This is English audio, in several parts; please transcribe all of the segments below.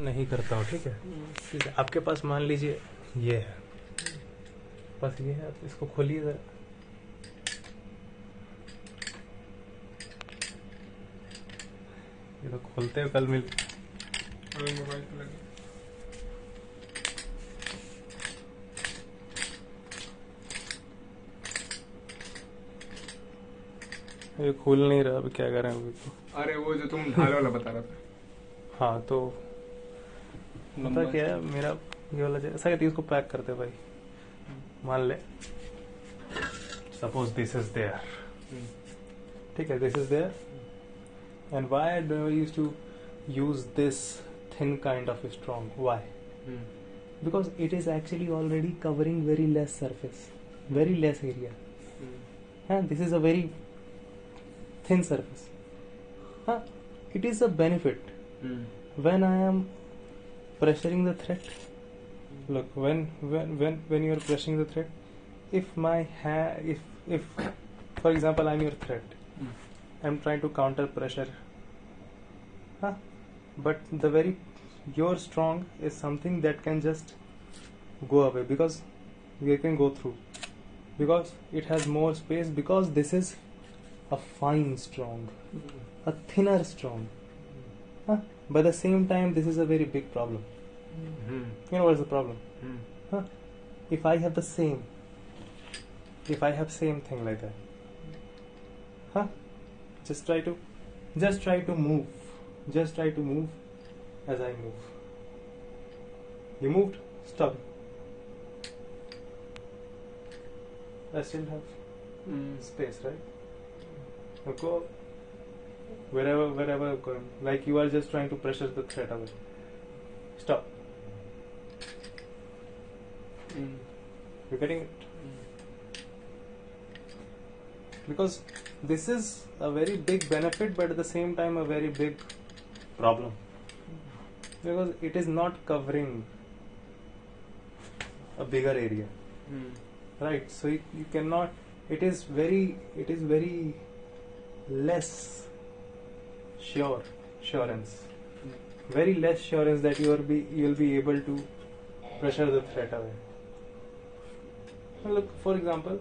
नहीं करता हूँ, ठीक है। ठीक है, आपके पास मान लीजिए ये है, बस ये है, आप इसको खोलिए जरा। ये तो खोलते हुए कल मिल मोबाइल पे लगे। ये खुल नहीं रहा, अभी क्या करें अभी तो। अरे वो जो तुम ढाल वाला बता रहा था। हाँ तो पता क्या है, मेरा ये वाला ऐसा कहती है, इसको पैक करते भाई। मान ले सपोज दिस इज देयर, ठीक है, this is there, and why do I used to use this thin kind of strong? Why? Because it is actually already covering very less surface, very less area. And this is a very thin surface. It is a benefit. When I am pressuring the thread, look, when you are pressing the thread, if my hand, if for example I'm your thread, I'm trying to counter pressure, but the very your strong is something that can just go away, because you can go through, because it has more space, because this is a fine strong, a thinner strong. But at the same time, this is a very big problem. You know what is the problem? If I have the same, if I have same thing like that, just try to move. Just try to move as I move. You moved, stop. I still have space, right? Now go wherever you're going. Like you are just trying to pressure the thread away. Stop. You're getting it? Because this is a very big benefit, but at the same time a very big problem, because it is not covering a bigger area, right? So you cannot, it is very less surance, very less surance that you will be able to pressure the thread away. Look, for example,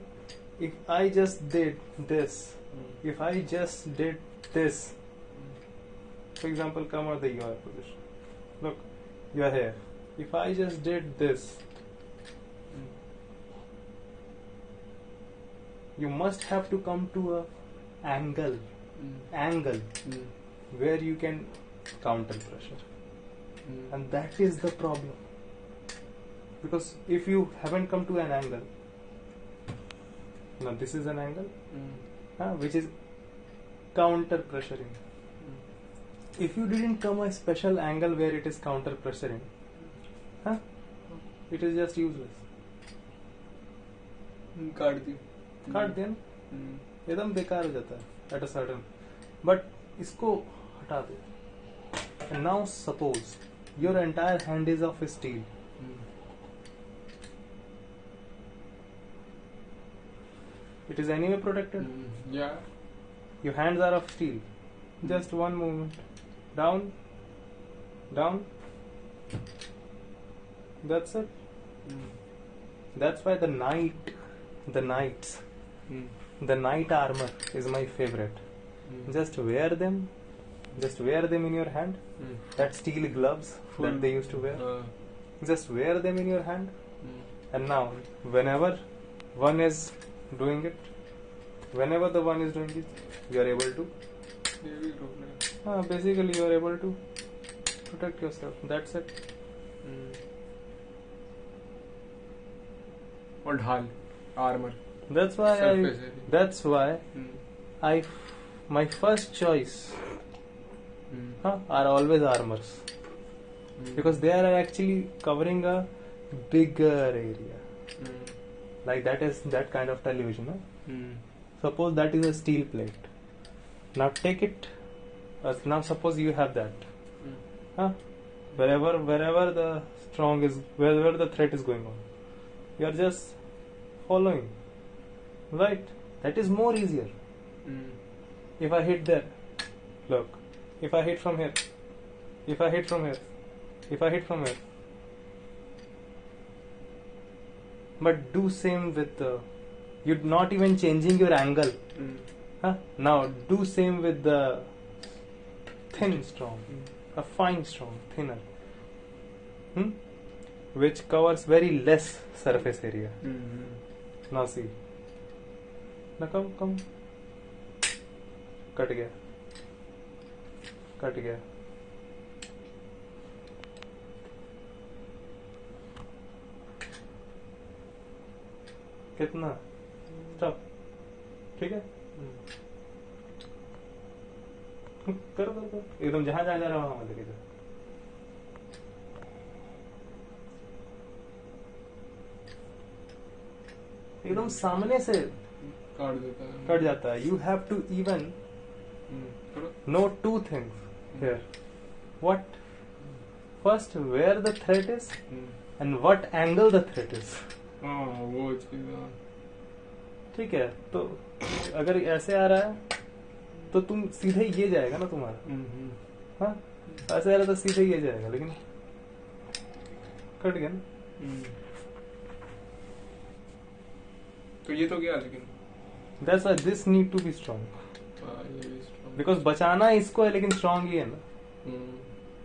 if I just did this, for example, come out the your position. Look, you are here. If I just did this, you must have to come to a angle where you can counter pressure, and that is the problem. Because if you haven't come to an angle, now this is an angle, which is counter pressuring. If you didn't come a special angle where it is counter pressuring, it is just useless. काट दिया ना, एकदम बेकार हो जाता है at a certain. But इसको हटा दो. And now suppose your entire hand is of steel. It is anyway protected. Yeah. Your hands are of steel. Just one movement. Down. That's it. That's why the knight armor is my favorite. Just wear them in your hand. That steel gloves that they used to wear. Just wear them in your hand. And now, whenever the one is doing it, you are able to. Basically, you are able to protect yourself. That's it. और ढाल, armor. That's why my first choice are always armors, because they are actually covering a bigger area. Like that kind of television. Suppose that is a steel plate. Now take it. Now suppose you have that. Wherever the strong is, wherever the thread is going on, you are just following. Right? That is more easier. If I hit there, look. If I hit from here, if I hit from here. But do same with the, you're not even changing your angle. Huh? Now do same with the thin strong, a fine strong, thinner, which covers very less surface area. Now see. Now come. Cut गया. कितना? Stop. ठीक है. करो एकदम जहां जा रहा हूं लेके जाओ. एकदम सामने से कट जाता है. You have to even know two things here. What? First, where the thread is and what angle the thread is. वो चीज़. ठीक है. तो अगर ऐसे आ रहा है तो तुम सीधे ये जाएगा ना तुम्हारा. हाँ, ऐसे आ रहा तो सीधे ये जाएगा, लेकिन कट गया ना. तो ये तो गया, लेकिन That's why this need to be strong. Because बचाना इसको है लेकिन strong ही है ना.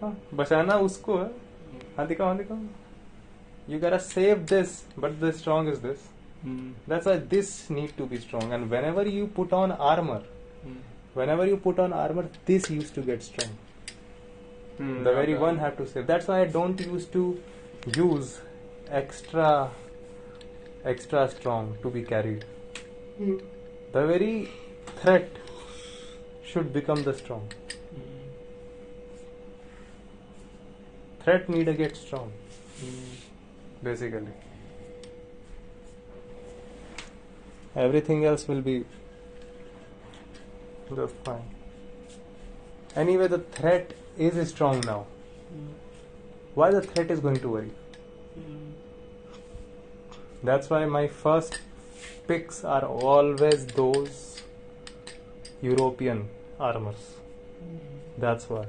हाँ, बचाना उसको है. हाँ दिखाओ. You gotta save this, but the strong is this. That's why this need to be strong. And whenever you put on armor, this used to get strong. The very one have to save. That's why I don't used to use extra strong to be carried. The very threat should become the strong. Threat need to get strong. Basically. Everything else will be just fine. Anyway, the threat is strong now. Why the threat is going to worry? That's why my first picks are always those European armors. That's why.